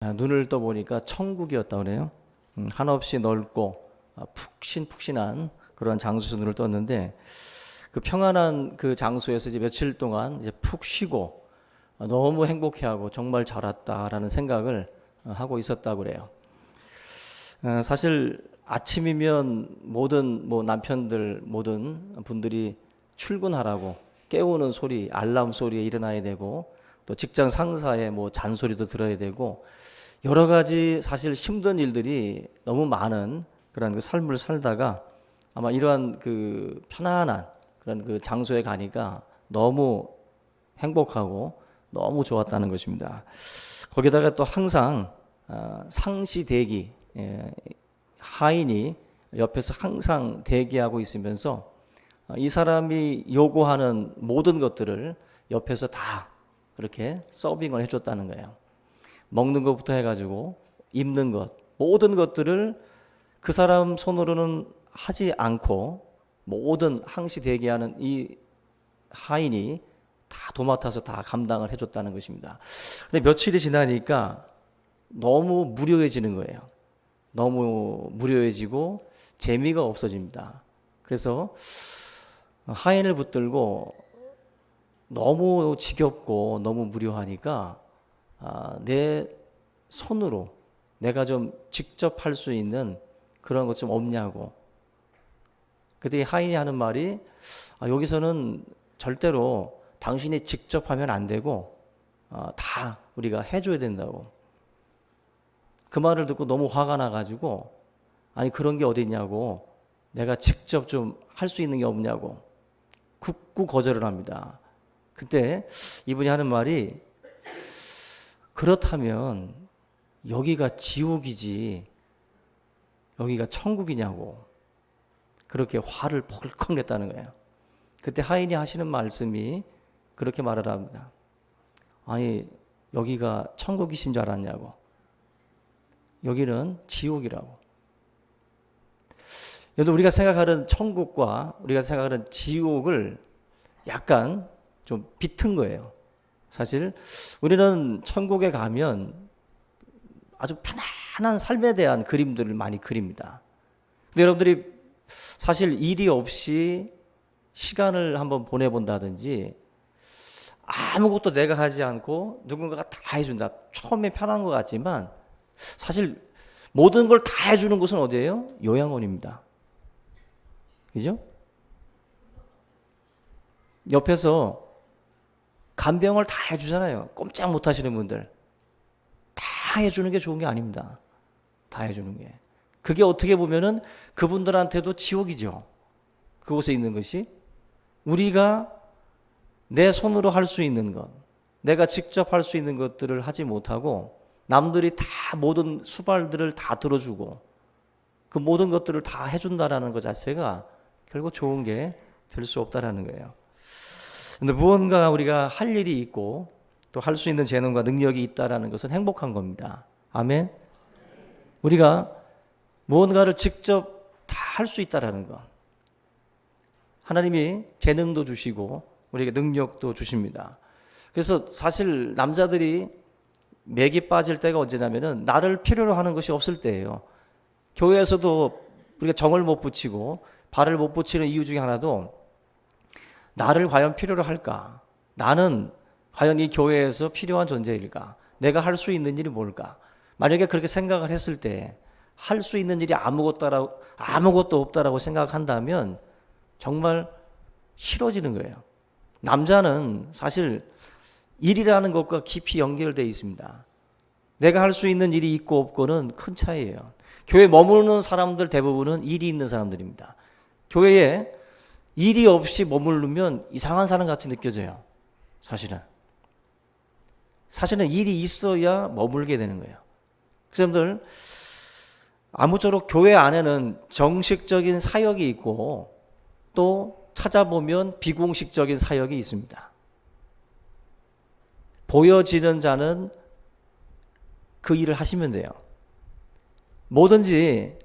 눈을 떠보니까 천국이었다 그래요. 한없이 넓고 푹신푹신한 그런 장소에서 눈을 떴는데, 그 평안한 그 장소에서 이제 며칠 동안 이제 푹 쉬고 너무 행복해하고 정말 잘 왔다라는 생각을 하고 있었다고 그래요. 사실 아침이면 모든 남편들 모든 분들이 출근하라고 깨우는 소리, 알람 소리에 일어나야 되고, 또 직장 상사의 잔소리도 들어야 되고, 여러 가지 사실 힘든 일들이 너무 많은 그런 그 삶을 살다가 아마 이러한 그 편안한 그런 그 장소에 가니까 너무 행복하고 너무 좋았다는 것입니다. 거기다가 또 항상 상시 대기, 하인이 옆에서 항상 대기하고 있으면서 이 사람이 요구하는 모든 것들을 옆에서 다 그렇게 서빙을 해줬다는 거예요. 먹는 것부터 해가지고 입는 것, 모든 것들을 그 사람 손으로는 하지 않고 모든 항시 대기하는 이 하인이 다 도맡아서 다 감당을 해줬다는 것입니다. 근데 며칠이 지나니까 너무 무료해지는 거예요. 너무 무료해지고 재미가 없어집니다. 그래서 하인을 붙들고 너무 지겹고 너무 무료하니까 내 손으로 내가 좀 직접 할 수 있는 그런 것 좀 없냐고. 그때 하인이 하는 말이 여기서는 절대로 당신이 직접 하면 안 되고 다 우리가 해줘야 된다고. 그 말을 듣고 너무 화가 나가지고, 아니 그런 게 어디 있냐고, 내가 직접 좀 할 수 있는 게 없냐고 굳고 거절을 합니다. 그때 이분이 하는 말이, 그렇다면 여기가 지옥이지 여기가 천국이냐고, 그렇게 화를 펄컥 냈다는 거예요. 그때 하인이 하시는 말씀이 그렇게 말을 합니다. 아니 여기가 천국이신 줄 알았냐고, 여기는 지옥이라고. 여러분, 우리가 생각하는 천국과 우리가 생각하는 지옥을 약간 좀 비튼 거예요. 사실 우리는 천국에 가면 아주 편안한 삶에 대한 그림들을 많이 그립니다. 근데 여러분들이 사실 일이 없이 시간을 한번 보내본다든지, 아무것도 내가 하지 않고 누군가가 다 해준다. 처음에 편한 것 같지만 사실 모든 걸 다 해주는 곳은 어디예요? 요양원입니다. 그죠? 옆에서 간병을 다 해주잖아요. 꼼짝 못 하시는 분들. 다 해주는 게 좋은 게 아닙니다. 다 해주는 게. 그게 어떻게 보면은 그분들한테도 지옥이죠. 그곳에 있는 것이. 우리가 내 손으로 할 수 있는 것, 내가 직접 할 수 있는 것들을 하지 못하고 남들이 다 모든 수발들을 다 들어주고 그 모든 것들을 다 해준다라는 것 자체가 결국 좋은 게 될 수 없다라는 거예요. 근데 무언가 우리가 할 일이 있고 또 할 수 있는 재능과 능력이 있다라는 것은 행복한 겁니다. 아멘. 우리가 무언가를 직접 다 할 수 있다라는 것. 하나님이 재능도 주시고 우리에게 능력도 주십니다. 그래서 사실 남자들이 맥이 빠질 때가 언제냐면은 나를 필요로 하는 것이 없을 때예요. 교회에서도 우리가 정을 못 붙이고 발을 못 붙이는 이유 중에 하나도 나를 과연 필요로 할까? 나는 과연 이 교회에서 필요한 존재일까? 내가 할 수 있는 일이 뭘까? 만약에 그렇게 생각을 했을 때 할 수 있는 일이 아무것도 없다라고 생각한다면 정말 싫어지는 거예요. 남자는 사실 일이라는 것과 깊이 연결되어 있습니다. 내가 할 수 있는 일이 있고 없고는 큰 차이예요. 교회에 머무르는 사람들 대부분은 일이 있는 사람들입니다. 교회에 일이 없이 머무르면 이상한 사람 같이 느껴져요. 사실은 일이 있어야 머물게 되는 거예요. 그래서 여러분들, 아무쪼록 교회 안에는 정식적인 사역이 있고 또 찾아보면 비공식적인 사역이 있습니다. 보여지는 자는 그 일을 하시면 돼요. 뭐든지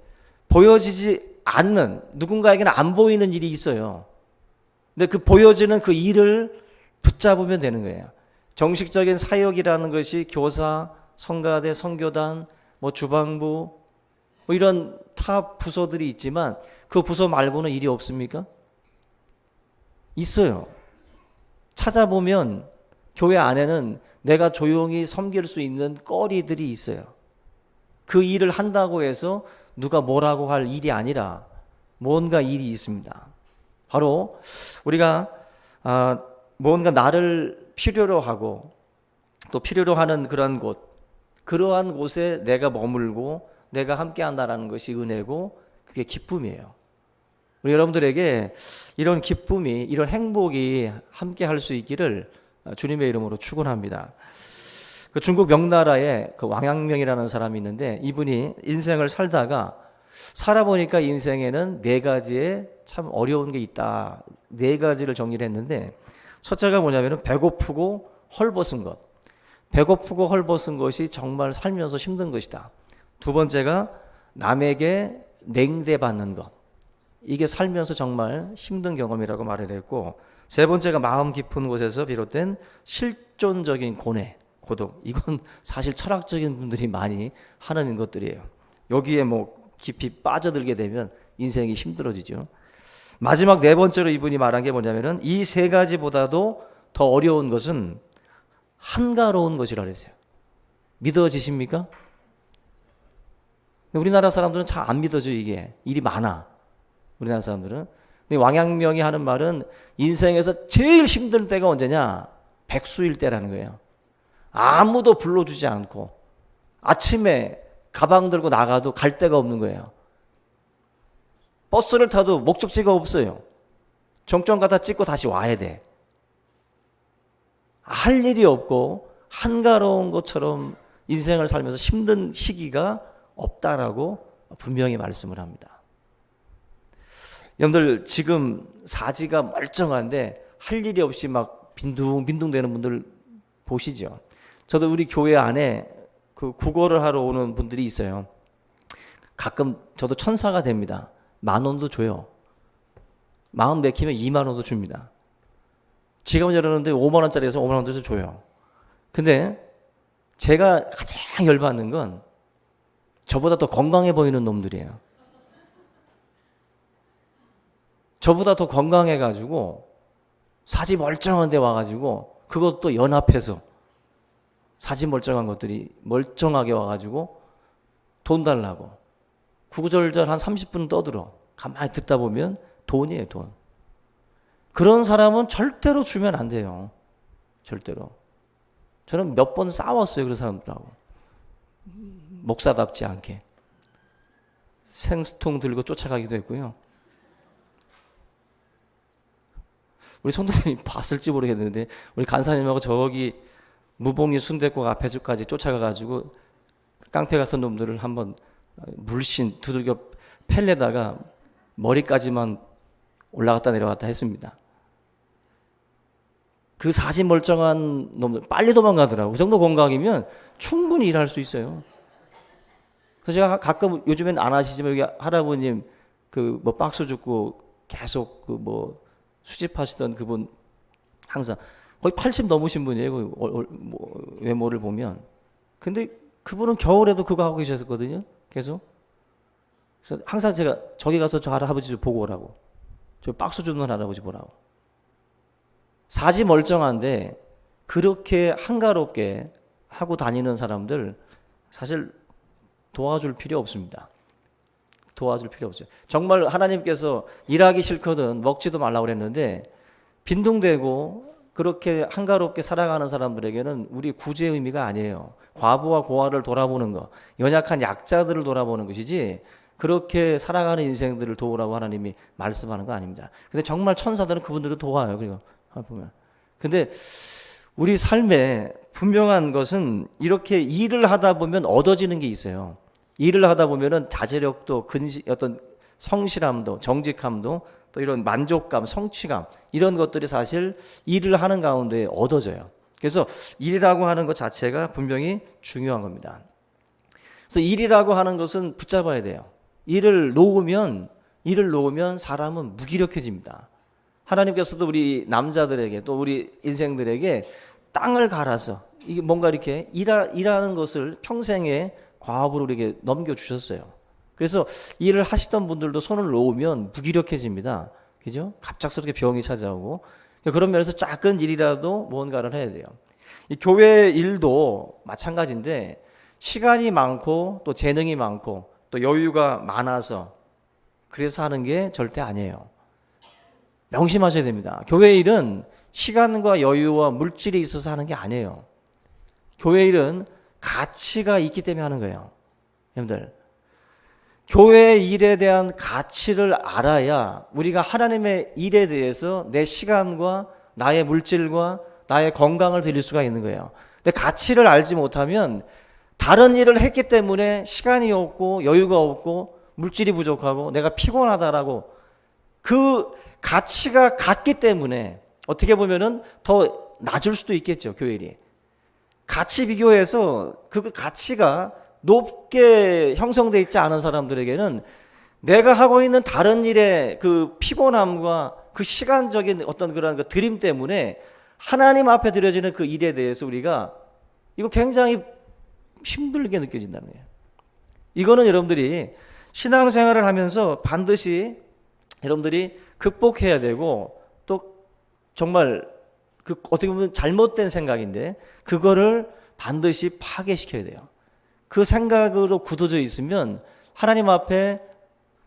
보여지지 않는, 누군가에게는 안 보이는 일이 있어요. 근데 그 보여지는 그 일을 붙잡으면 되는 거예요. 정식적인 사역이라는 것이 교사, 성가대, 선교단, 뭐 주방부, 뭐 이런 타 부서들이 있지만 그 부서 말고는 일이 없습니까? 있어요. 찾아보면 교회 안에는 내가 조용히 섬길 수 있는 거리들이 있어요. 그 일을 한다고 해서 누가 뭐라고 할 일이 아니라 뭔가 일이 있습니다. 바로 우리가 뭔가 나를 필요로 하고 또 필요로 하는 그러한 곳에 내가 머물고 내가 함께 한다는 것이 은혜고 그게 기쁨이에요. 우리 여러분들에게 이런 기쁨이, 이런 행복이 함께 할 수 있기를 주님의 이름으로 축원합니다. 그 중국 명나라에 그 왕양명이라는 사람이 있는데 이분이 인생을 살아보니까 인생에는 네 가지의 참 어려운 게 있다. 네 가지를 정리를 했는데 첫째가 뭐냐면 배고프고 헐벗은 것. 배고프고 헐벗은 것이 정말 살면서 힘든 것이다. 두 번째가 남에게 냉대받는 것. 이게 살면서 정말 힘든 경험이라고 말을 했고, 세 번째가 마음 깊은 곳에서 비롯된 실존적인 고뇌, 고독. 이건 사실 철학적인 분들이 많이 하는 것들이에요. 여기에 뭐 깊이 빠져들게 되면 인생이 힘들어지죠. 마지막 네 번째로 이분이 말한 게 뭐냐면은 이 세 가지보다도 더 어려운 것은 한가로운 것이라 그랬어요. 믿어지십니까? 우리나라 사람들은 잘 안 믿어져요. 이게 일이 많아. 우리나라 사람들은. 근데 왕양명이 하는 말은 인생에서 제일 힘든 때가 언제냐? 백수일 때라는 거예요. 아무도 불러주지 않고 아침에 가방 들고 나가도 갈 데가 없는 거예요. 버스를 타도 목적지가 없어요. 정점 가다 찍고 다시 와야 돼. 할 일이 없고 한가로운 것처럼 인생을 살면서 힘든 시기가 없다라고 분명히 말씀을 합니다. 여러분들 지금 사지가 멀쩡한데 할 일이 없이 막 빈둥빈둥대는 분들 보시죠. 저도 우리 교회 안에 그 국어를 하러 오는 분들이 있어요. 가끔 저도 천사가 됩니다. 10,000원도 줘요. 마음 내키면 20,000원도 줍니다. 지갑을 열었는데 50,000원짜리에서 50,000원도 줘요. 근데 제가 가장 열받는 건 저보다 더 건강해 보이는 놈들이에요. 저보다 더 건강해가지고 사지 멀쩡한 데 와가지고 그것도 연합해서 사지 멀쩡한 것들이 멀쩡하게 와가지고 돈 달라고 구구절절 한 30분 떠들어. 가만히 듣다 보면 돈이에요, 돈. 그런 사람은 절대로 주면 안 돼요. 절대로. 저는 몇 번 싸웠어요, 그런 사람들하고. 목사답지 않게. 생수통 들고 쫓아가기도 했고요. 우리 성도님이 봤을지 모르겠는데 우리 간사님하고 저기 무봉리 순댓국 앞에까지 쫓아가가지고 깡패 같은 놈들을 한번 물씬 두들겨 팰래다가 머리까지만 올라갔다 내려갔다 했습니다. 그 사지 멀쩡한 놈들 빨리 도망가더라고요. 그 정도 건강이면 충분히 일할 수 있어요. 그래서 제가 가끔 요즘엔 안 하시지만 여기 할아버님 그 뭐 박스 줍고 계속 그 뭐 수집하시던 그분 항상 거의 80 넘으신 분이에요. 뭐 외모를 보면. 근데 그분은 겨울에도 그거 하고 계셨거든요. 계속. 그래서 항상 제가 저기 가서 저 할아버지 좀 보고 오라고. 저 박스 줍는 할아버지 보라고. 사지 멀쩡한데 그렇게 한가롭게 하고 다니는 사람들 사실 도와줄 필요 없습니다. 도와줄 필요 없어요. 정말 하나님께서 일하기 싫거든 먹지도 말라고 그랬는데 빈둥대고 그렇게 한가롭게 살아가는 사람들에게는 우리 구제의 의미가 아니에요. 과부와 고아를 돌아보는 것, 연약한 약자들을 돌아보는 것이지 그렇게 살아가는 인생들을 도우라고 하나님이 말씀하는 거 아닙니다. 근데 정말 천사들은 그분들을 도와요. 그리고 보면. 근데 우리 삶에 분명한 것은 이렇게 일을 하다 보면 얻어지는 게 있어요. 일을 하다 보면은 자제력도 어떤 성실함도 정직함도 또 이런 만족감, 성취감 이런 것들이 사실 일을 하는 가운데 얻어져요. 그래서 일이라고 하는 것 자체가 분명히 중요한 겁니다. 그래서 일이라고 하는 것은 붙잡아야 돼요. 일을 놓으면 사람은 무기력해집니다. 하나님께서도 우리 남자들에게 또 우리 인생들에게 땅을 갈아서 이게 뭔가 이렇게 일하는 것을 평생에 과업으로 이렇게 넘겨주셨어요. 그래서 일을 하시던 분들도 손을 놓으면 무기력해집니다. 그죠? 갑작스럽게 병이 찾아오고. 그런 면에서 작은 일이라도 무언가를 해야 돼요. 이 교회 일도 마찬가지인데 시간이 많고 또 재능이 많고 또 여유가 많아서 그래서 하는 게 절대 아니에요. 명심하셔야 됩니다. 교회 일은 시간과 여유와 물질이 있어서 하는 게 아니에요. 교회 일은 가치가 있기 때문에 하는 거예요. 여러분들, 교회 일에 대한 가치를 알아야 우리가 하나님의 일에 대해서 내 시간과 나의 물질과 나의 건강을 드릴 수가 있는 거예요. 근데 가치를 알지 못하면 다른 일을 했기 때문에 시간이 없고 여유가 없고 물질이 부족하고 내가 피곤하다라고 그 가치가 같기 때문에 어떻게 보면은 더 낮을 수도 있겠죠, 교회 일이. 가치 비교해서 그 가치가 높게 형성되어 있지 않은 사람들에게는 내가 하고 있는 다른 일의 그 피곤함과 그 시간적인 어떤 그런 그 드림 때문에 하나님 앞에 드려지는 그 일에 대해서 우리가 이거 굉장히 힘들게 느껴진다는 거예요. 이거는 여러분들이 신앙생활을 하면서 반드시 여러분들이 극복해야 되고 또 정말 그 어떻게 보면 잘못된 생각인데 그거를 반드시 파괴시켜야 돼요. 그 생각으로 굳어져 있으면 하나님 앞에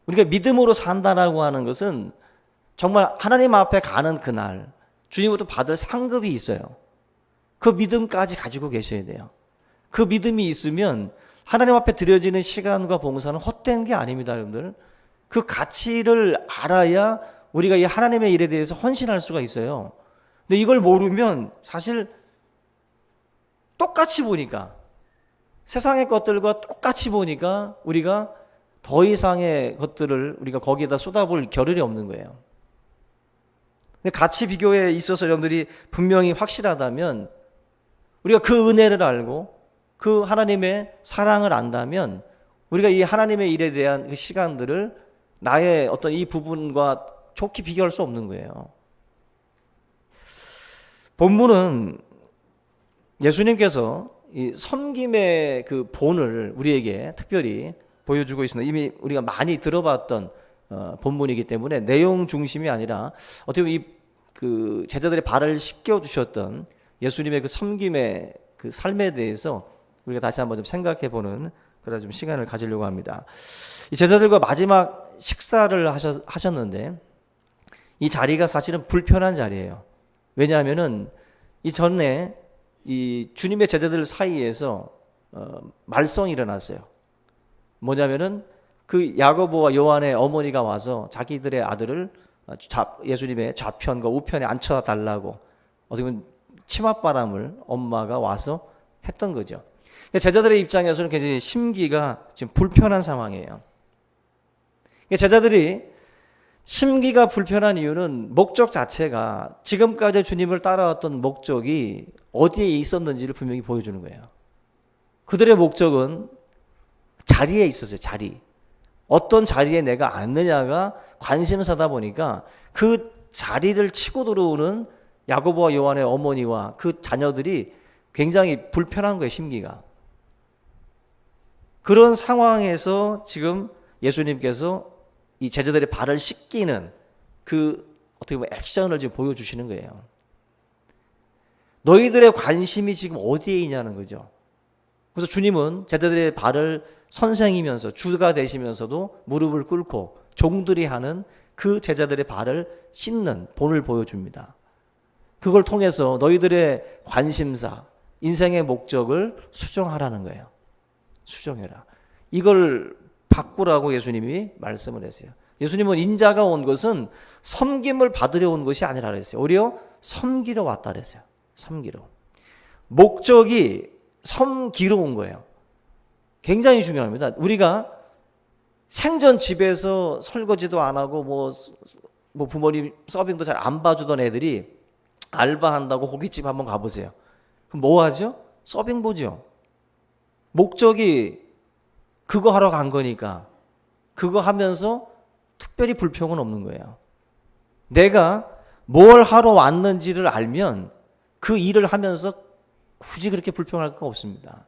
우리가 믿음으로 산다라고 하는 것은 정말 하나님 앞에 가는 그날 주님부터 받을 상급이 있어요. 그 믿음까지 가지고 계셔야 돼요. 그 믿음이 있으면 하나님 앞에 드려지는 시간과 봉사는 헛된 게 아닙니다, 여러분들. 그 가치를 알아야 우리가 이 하나님의 일에 대해서 헌신할 수가 있어요. 근데 이걸 모르면 사실 똑같이 보니까 세상의 것들과 똑같이 보니까 우리가 더 이상의 것들을 우리가 거기에다 쏟아볼 겨를이 없는 거예요. 근데 가치 비교에 있어서 여러분들이 분명히 확실하다면 우리가 그 은혜를 알고 그 하나님의 사랑을 안다면 우리가 이 하나님의 일에 대한 그 시간들을 나의 어떤 이 부분과 좋게 비교할 수 없는 거예요. 본문은 예수님께서 이 섬김의 그 본을 우리에게 특별히 보여주고 있습니다. 이미 우리가 많이 들어봤던 본문이기 때문에 내용 중심이 아니라 어떻게 보면 이 그 제자들의 발을 씻겨 주셨던 예수님의 그 섬김의 그 삶에 대해서 우리가 다시 한번 좀 생각해 보는 그런 좀 시간을 가지려고 합니다. 이 제자들과 마지막 식사를 하셨는데 이 자리가 사실은 불편한 자리예요. 왜냐하면은 이 전에 이 주님의 제자들 사이에서 말썽이 일어났어요. 뭐냐면은 그 야고보와 요한의 어머니가 와서 자기들의 아들을 예수님의 좌편과 우편에 앉혀달라고 어떻게 보면 치맛바람을 엄마가 와서 했던 거죠. 제자들의 입장에서는 굉장히 심기가 지금 불편한 상황이에요. 제자들이 심기가 불편한 이유는 목적 자체가 지금까지 주님을 따라왔던 목적이 어디에 있었는지를 분명히 보여주는 거예요. 그들의 목적은 자리에 있었어요. 자리. 어떤 자리에 내가 앉느냐가 관심사다 보니까 그 자리를 치고 들어오는 야고보와 요한의 어머니와 그 자녀들이 굉장히 불편한 거예요. 심기가. 그런 상황에서 지금 예수님께서 이 제자들의 발을 씻기는 그 어떻게 보면 액션을 지금 보여주시는 거예요. 너희들의 관심이 지금 어디에 있냐는 거죠. 그래서 주님은 제자들의 발을 선생이면서 주가 되시면서도 무릎을 꿇고 종들이 하는 그 제자들의 발을 씻는 본을 보여줍니다. 그걸 통해서 너희들의 관심사, 인생의 목적을 수정하라는 거예요. 수정해라. 이걸 바꾸라고 예수님이 말씀을 했어요. 예수님은 인자가 온 것은 섬김을 받으려 온 것이 아니라 그랬어요. 오히려 섬기러 왔다 그랬어요. 섬기러. 목적이 섬기러 온 거예요. 굉장히 중요합니다. 우리가 생전 집에서 설거지도 안 하고 뭐 부모님 서빙도 잘 안 봐주던 애들이 알바한다고 고깃집 한번 가보세요. 그럼 뭐 하죠? 서빙 보죠. 목적이 그거 하러 간 거니까 그거 하면서 특별히 불평은 없는 거예요. 내가 뭘 하러 왔는지를 알면 그 일을 하면서 굳이 그렇게 불평할 거 없습니다.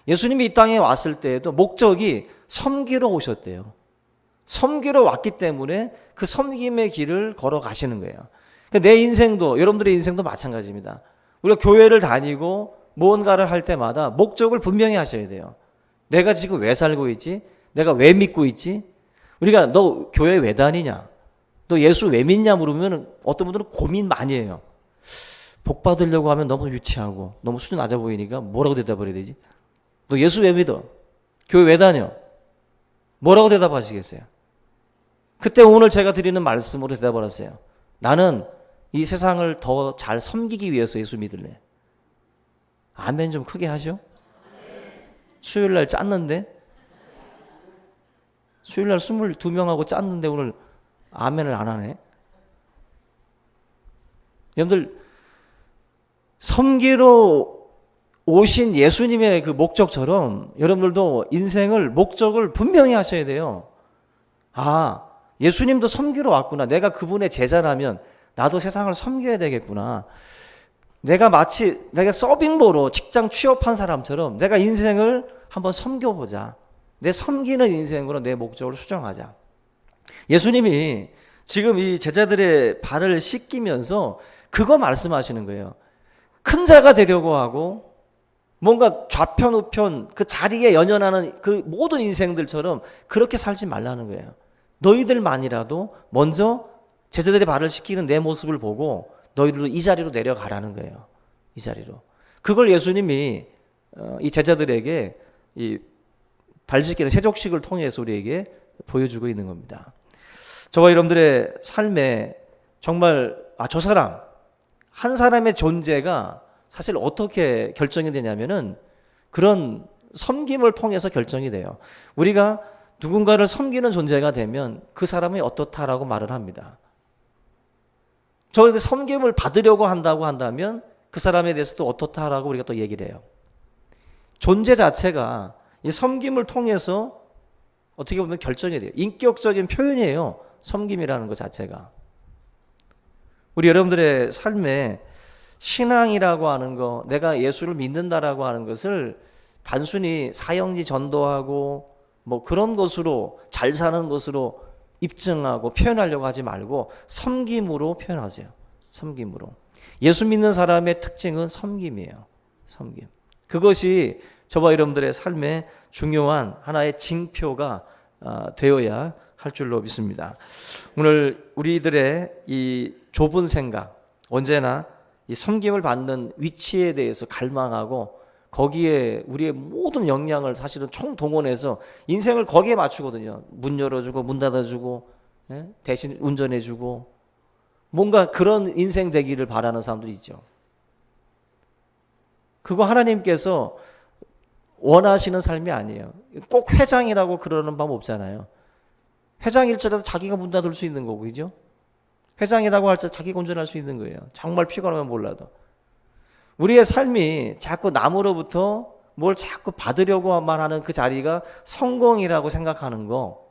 예수님이 이 땅에 왔을 때에도 목적이 섬기러 오셨대요. 섬기러 왔기 때문에 그 섬김의 길을 걸어가시는 거예요. 그러니까 내 인생도, 여러분들의 인생도 마찬가지입니다. 우리가 교회를 다니고 무언가를 할 때마다 목적을 분명히 하셔야 돼요. 내가 지금 왜 살고 있지? 내가 왜 믿고 있지? 우리가 너 교회 왜 다니냐? 너 예수 왜 믿냐 물으면 어떤 분들은 고민 많이 해요. 복 받으려고 하면 너무 유치하고 너무 수준 낮아 보이니까 뭐라고 대답을 해야 되지? 너 예수 왜 믿어? 교회 왜 다녀? 뭐라고 대답하시겠어요? 그때 오늘 제가 드리는 말씀으로 대답을 하세요. 나는 이 세상을 더 잘 섬기기 위해서 예수 믿을래. 아멘 좀 크게 하죠. 수요일날 짰는데 수요일날 22명하고 짰는데 오늘 아멘을 안 하네. 여러분들 섬기러 오신 예수님의 그 목적처럼 여러분들도 인생을 목적을 분명히 하셔야 돼요. 아, 예수님도 섬기러 왔구나. 내가 그분의 제자라면 나도 세상을 섬겨야 되겠구나. 내가 마치 내가 서빙보로 직장 취업한 사람처럼 내가 인생을 한번 섬겨보자. 내 섬기는 인생으로 내 목적을 수정하자. 예수님이 지금 이 제자들의 발을 씻기면서 그거 말씀하시는 거예요. 큰 자가 되려고 하고 뭔가 좌편 우편 그 자리에 연연하는 그 모든 인생들처럼 그렇게 살지 말라는 거예요. 너희들만이라도 먼저 제자들의 발을 씻기는 내 모습을 보고 너희들도 이 자리로 내려가라는 거예요. 이 자리로. 그걸 예수님이 이 제자들에게 이 발 씻기는 세족식을 통해서 우리에게 보여주고 있는 겁니다. 저와 여러분들의 삶에 정말 저 사람 한 사람의 존재가 사실 어떻게 결정이 되냐면은 그런 섬김을 통해서 결정이 돼요. 우리가 누군가를 섬기는 존재가 되면 그 사람이 어떻다라고 말을 합니다. 저희들 섬김을 받으려고 한다고 한다면 그 사람에 대해서 또 어떻다라고 우리가 또 얘기를 해요. 존재 자체가 이 섬김을 통해서 어떻게 보면 결정이 돼요. 인격적인 표현이에요. 섬김이라는 것 자체가. 우리 여러분들의 삶에 신앙이라고 하는 거, 내가 예수를 믿는다라고 하는 것을 단순히 사형지 전도하고 뭐 그런 것으로 잘 사는 것으로 입증하고 표현하려고 하지 말고 섬김으로 표현하세요. 섬김으로. 예수 믿는 사람의 특징은 섬김이에요. 섬김. 그것이 저와 여러분들의 삶에 중요한 하나의 징표가 되어야 할 줄로 믿습니다. 오늘 우리들의 이 좁은 생각, 언제나 이 섬김을 받는 위치에 대해서 갈망하고 거기에 우리의 모든 역량을 사실은 총동원해서 인생을 거기에 맞추거든요. 문 열어주고 문 닫아주고 대신 운전해주고 뭔가 그런 인생 되기를 바라는 사람들이 있죠. 그거 하나님께서 원하시는 삶이 아니에요. 꼭 회장이라고 그러는 법 없잖아요. 회장일지라도 자기가 문 닫을 수 있는 거고, 그죠? 회장이라고 할지 자기가 운전할 수 있는 거예요. 정말 피곤하면 몰라도. 우리의 삶이 자꾸 남으로부터 뭘 자꾸 받으려고만 하는 그 자리가 성공이라고 생각하는 거.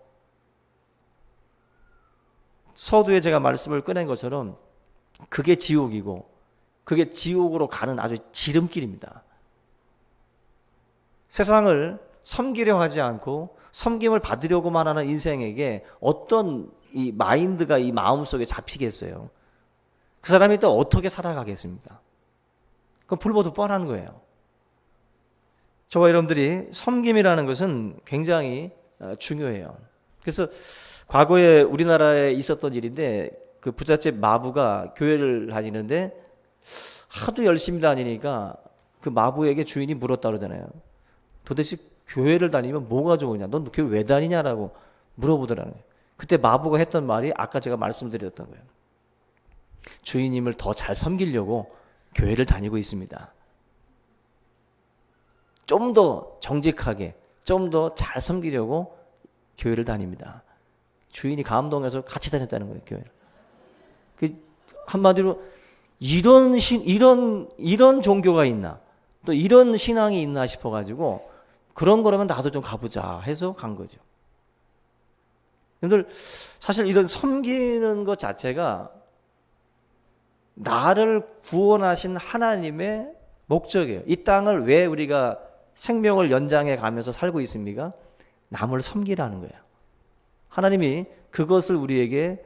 서두에 제가 말씀을 꺼낸 것처럼 그게 지옥이고 그게 지옥으로 가는 아주 지름길입니다. 세상을 섬기려 하지 않고 섬김을 받으려고만 하는 인생에게 어떤 이 마인드가 이 마음속에 잡히겠어요? 그 사람이 또 어떻게 살아가겠습니까? 그건 불보듯 뻔한 거예요. 저와 여러분들이 섬김이라는 것은 굉장히 중요해요. 그래서 과거에 우리나라에 있었던 일인데 그 부잣집 마부가 교회를 다니는데 하도 열심히 다니니까 그 마부에게 주인이 물었다 그러잖아요. 도대체 교회를 다니면 뭐가 좋으냐? 넌 교회 왜 다니냐라고 물어보더라고요. 그때 마부가 했던 말이 아까 제가 말씀드렸던 거예요. 주인님을 더 잘 섬기려고 교회를 다니고 있습니다. 좀 더 정직하게, 좀 더 잘 섬기려고 교회를 다닙니다. 주인이 감동해서 같이 다녔다는 거예요, 교회를. 한마디로 이런 종교가 있나? 또 이런 신앙이 있나 싶어가지고 그런 거라면 나도 좀 가보자 해서 간 거죠. 여러분들 사실 이런 섬기는 것 자체가 나를 구원하신 하나님의 목적이에요. 이 땅을 왜 우리가 생명을 연장해 가면서 살고 있습니까? 남을 섬기라는 거예요. 하나님이 그것을 우리에게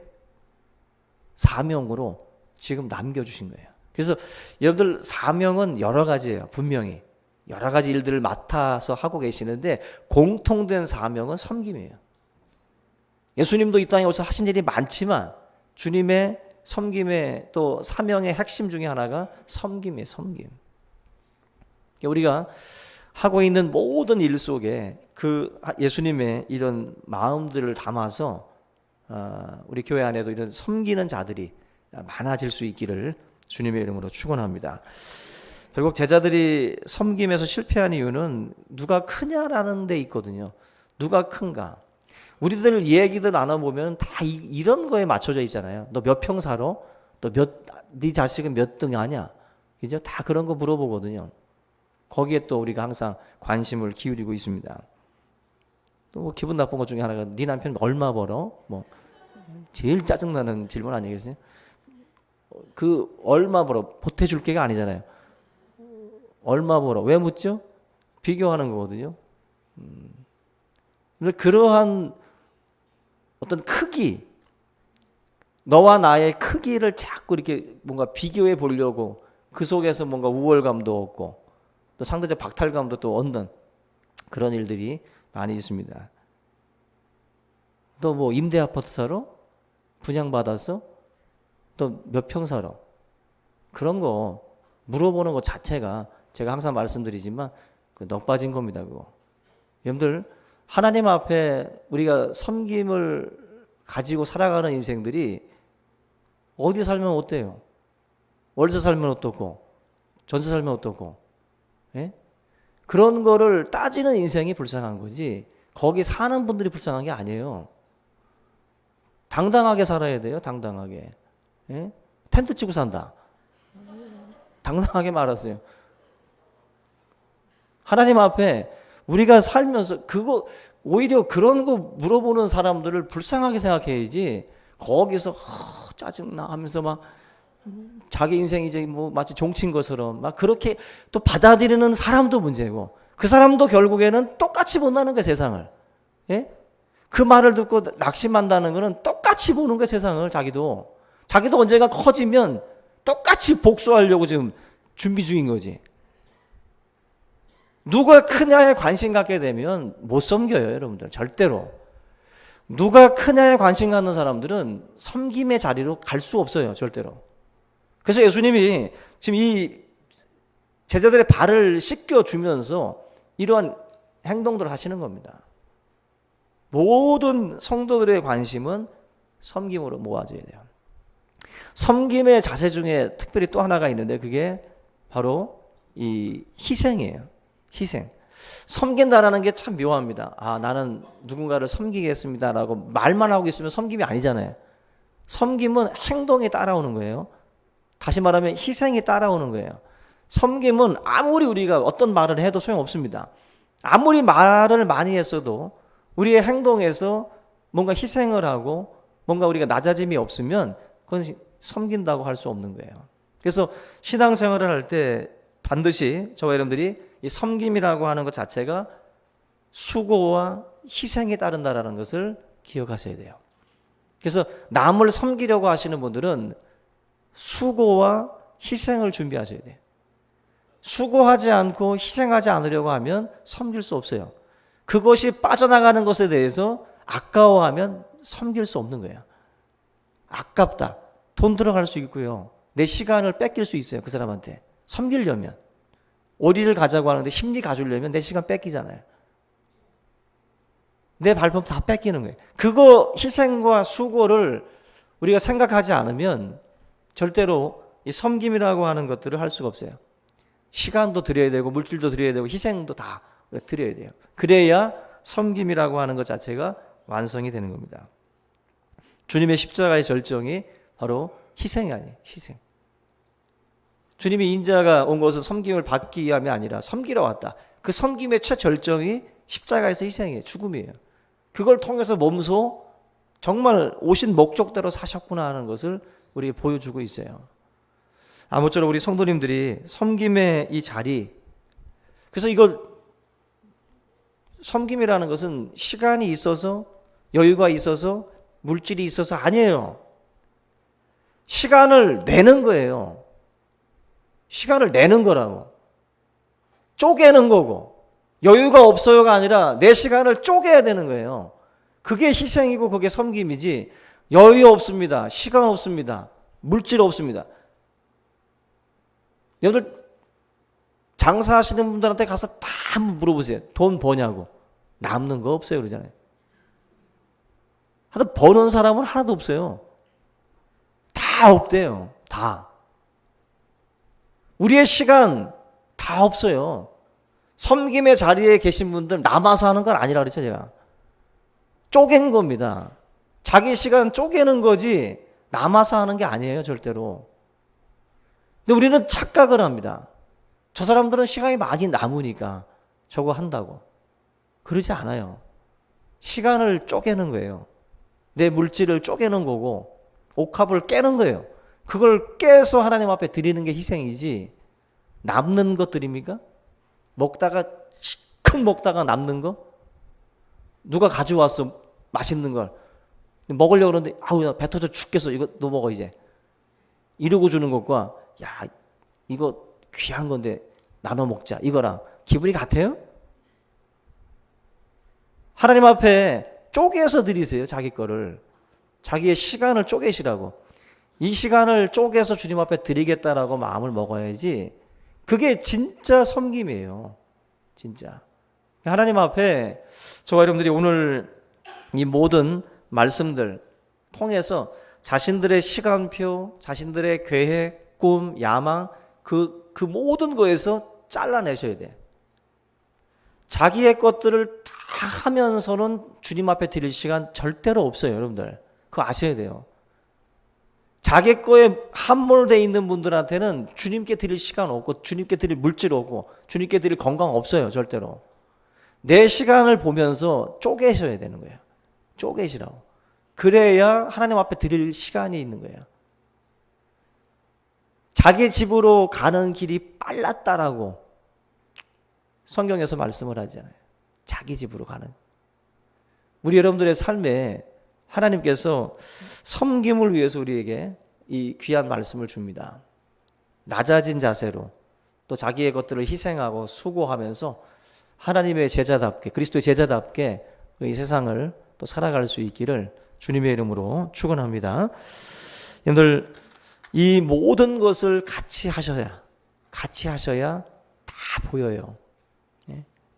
사명으로 지금 남겨주신 거예요. 그래서 여러분들 사명은 여러 가지예요. 분명히 여러 가지 일들을 맡아서 하고 계시는데 공통된 사명은 섬김이에요. 예수님도 이 땅에 오셔서 하신 일이 많지만 주님의 섬김의 또 사명의 핵심 중에 하나가 섬김이에요. 섬김. 우리가 하고 있는 모든 일 속에 그 예수님의 이런 마음들을 담아서 우리 교회 안에도 이런 섬기는 자들이 많아질 수 있기를 주님의 이름으로 축원합니다. 결국 제자들이 섬김에서 실패한 이유는 누가 크냐라는 데 있거든요. 누가 큰가. 우리들 얘기들 나눠보면 다 이런 거에 맞춰져 있잖아요. 너 몇 평 살아? 네 자식은 몇 등 하냐? 이제 다 그런 거 물어보거든요. 거기에 또 우리가 항상 관심을 기울이고 있습니다. 또 뭐 기분 나쁜 것 중에 하나가 네 남편 얼마 벌어? 뭐 제일 짜증나는 질문 아니겠어요? 그 얼마 벌어 보태줄 게가 아니잖아요. 얼마 벌어? 왜 묻죠? 비교하는 거거든요. 근데 그러한 어떤 크기, 너와 나의 크기를 자꾸 이렇게 뭔가 비교해 보려고 그 속에서 뭔가 우월감도 얻고 또 상대적 박탈감도 또 얻는 그런 일들이 많이 있습니다. 너 뭐 임대 아파트 살아? 분양받았어? 또 몇 평 살아? 그런 거 물어보는 것 자체가 제가 항상 말씀드리지만 그 넋 빠진 겁니다. 그거. 여러분들 하나님 앞에 우리가 섬김을 가지고 살아가는 인생들이 어디 살면 어때요? 월세 살면 어떻고 전세 살면 어떻고 예? 그런 거를 따지는 인생이 불쌍한 거지 거기 사는 분들이 불쌍한 게 아니에요. 당당하게 살아야 돼요. 당당하게. 예? 텐트 치고 산다. 당당하게 말하세요. 하나님 앞에 우리가 살면서 그거 오히려 그런 거 물어보는 사람들을 불쌍하게 생각해야지 거기서 짜증나 하면서 막 자기 인생이 이제 뭐 마치 종친 것처럼 막 그렇게 또 받아들이는 사람도 문제고 그 사람도 결국에는 똑같이 본다는 거예요. 세상을. 예? 그 말을 듣고 낙심한다는 거는 똑같이 보는 거예요. 세상을. 자기도 언젠가 커지면 똑같이 복수하려고 지금 준비 중인 거지. 누가 크냐에 관심 갖게 되면 못 섬겨요, 여러분들. 절대로. 누가 크냐에 관심 갖는 사람들은 섬김의 자리로 갈 수 없어요, 절대로. 그래서 예수님이 지금 이 제자들의 발을 씻겨주면서 이러한 행동들을 하시는 겁니다. 모든 성도들의 관심은 섬김으로 모아져야 돼요. 섬김의 자세 중에 특별히 또 하나가 있는데 그게 바로 이 희생이에요. 희생. 섬긴다라는 게 참 묘합니다. 아, 나는 누군가를 섬기겠습니다라고 말만 하고 있으면 섬김이 아니잖아요. 섬김은 행동이 따라오는 거예요. 다시 말하면 희생이 따라오는 거예요. 섬김은 아무리 우리가 어떤 말을 해도 소용없습니다. 아무리 말을 많이 했어도 우리의 행동에서 뭔가 희생을 하고 뭔가 우리가 낮아짐이 없으면 그건 섬긴다고 할 수 없는 거예요. 그래서 신앙생활을 할 때 반드시 저와 여러분들이 이 섬김이라고 하는 것 자체가 수고와 희생에 따른다라는 것을 기억하셔야 돼요. 그래서 남을 섬기려고 하시는 분들은 수고와 희생을 준비하셔야 돼요. 수고하지 않고 희생하지 않으려고 하면 섬길 수 없어요. 그것이 빠져나가는 것에 대해서 아까워하면 섬길 수 없는 거예요. 아깝다. 돈 들어갈 수 있고요. 내 시간을 뺏길 수 있어요. 그 사람한테. 섬기려면. 오리를 가자고 하는데 심리 가주려면 내 시간 뺏기잖아요. 내 발품 다 뺏기는 거예요. 그거 희생과 수고를 우리가 생각하지 않으면 절대로 이 섬김이라고 하는 것들을 할 수가 없어요. 시간도 드려야 되고 물질도 드려야 되고 희생도 다 드려야 돼요. 그래야 섬김이라고 하는 것 자체가 완성이 되는 겁니다. 주님의 십자가의 절정이 바로 희생이 아니에요. 희생. 주님이 인자가 온 것은 섬김을 받기 위함이 아니라 섬기러 왔다. 그 섬김의 최절정이 십자가에서 희생이에요. 죽음이에요. 그걸 통해서 몸소 정말 오신 목적대로 사셨구나 하는 것을 우리에게 보여주고 있어요. 아무쪼록 우리 성도님들이 섬김의 이 자리, 그래서 이걸 섬김이라는 것은 시간이 있어서 여유가 있어서 물질이 있어서 아니에요. 시간을 내는 거예요. 시간을 내는 거라고. 쪼개는 거고. 여유가 없어요가 아니라 내 시간을 쪼개야 되는 거예요. 그게 희생이고 그게 섬김이지. 여유 없습니다. 시간 없습니다. 물질 없습니다. 여러분들 장사하시는 분들한테 가서 다 한번 물어보세요. 돈 버냐고. 남는 거 없어요 그러잖아요. 하여튼 버는 사람은 하나도 없어요. 다 없대요. 다. 우리의 시간 다 없어요. 섬김의 자리에 계신 분들 남아서 하는 건 아니라 그랬죠 제가. 쪼갠 겁니다. 자기 시간 쪼개는 거지 남아서 하는 게 아니에요 절대로. 근데 우리는 착각을 합니다. 저 사람들은 시간이 많이 남으니까 저거 한다고. 그러지 않아요. 시간을 쪼개는 거예요. 내 물질을 쪼개는 거고 옥합을 깨는 거예요. 그걸 깨서 하나님 앞에 드리는 게 희생이지 남는 것들입니까? 먹다가 시큰 먹다가 남는 거? 누가 가져왔어 맛있는 걸 먹으려고 그러는데 아우 나 배 터져 죽겠어 이거 너 먹어 이제 이러고 주는 것과 야 이거 귀한 건데 나눠 먹자 이거랑 기분이 같아요? 하나님 앞에 쪼개서 드리세요. 자기 거를. 자기의 시간을 쪼개시라고. 이 시간을 쪼개서 주님 앞에 드리겠다라고 마음을 먹어야지 그게 진짜 섬김이에요. 진짜. 하나님 앞에 저와 여러분들이 오늘 이 모든 말씀들 통해서 자신들의 시간표, 자신들의 계획, 꿈, 야망 그 모든 거에서 잘라내셔야 돼요. 자기의 것들을 다 하면서는 주님 앞에 드릴 시간 절대로 없어요, 여러분들. 그거 아셔야 돼요. 자기 거에 함몰되어 있는 분들한테는 주님께 드릴 시간 없고 주님께 드릴 물질 없고 주님께 드릴 건강 없어요, 절대로. 내 시간을 보면서 쪼개셔야 되는 거예요. 쪼개시라고. 그래야 하나님 앞에 드릴 시간이 있는 거예요. 자기 집으로 가는 길이 빨랐다라고 성경에서 말씀을 하잖아요. 자기 집으로 가는. 우리 여러분들의 삶에 하나님께서 섬김을 위해서 우리에게 이 귀한 말씀을 줍니다. 낮아진 자세로 또 자기의 것들을 희생하고 수고하면서 하나님의 제자답게 그리스도의 제자답게 이 세상을 또 살아갈 수 있기를 주님의 이름으로 축원합니다. 여러분들 이 모든 것을 같이 하셔야 다 보여요.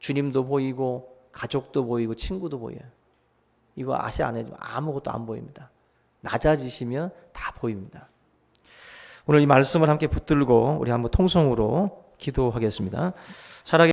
주님도 보이고 가족도 보이고 친구도 보여요. 이거 아시 안 해도 아무것도 안 보입니다. 낮아지시면 다 보입니다. 오늘 이 말씀을 함께 붙들고 우리 한번 통성으로 기도하겠습니다. 살아계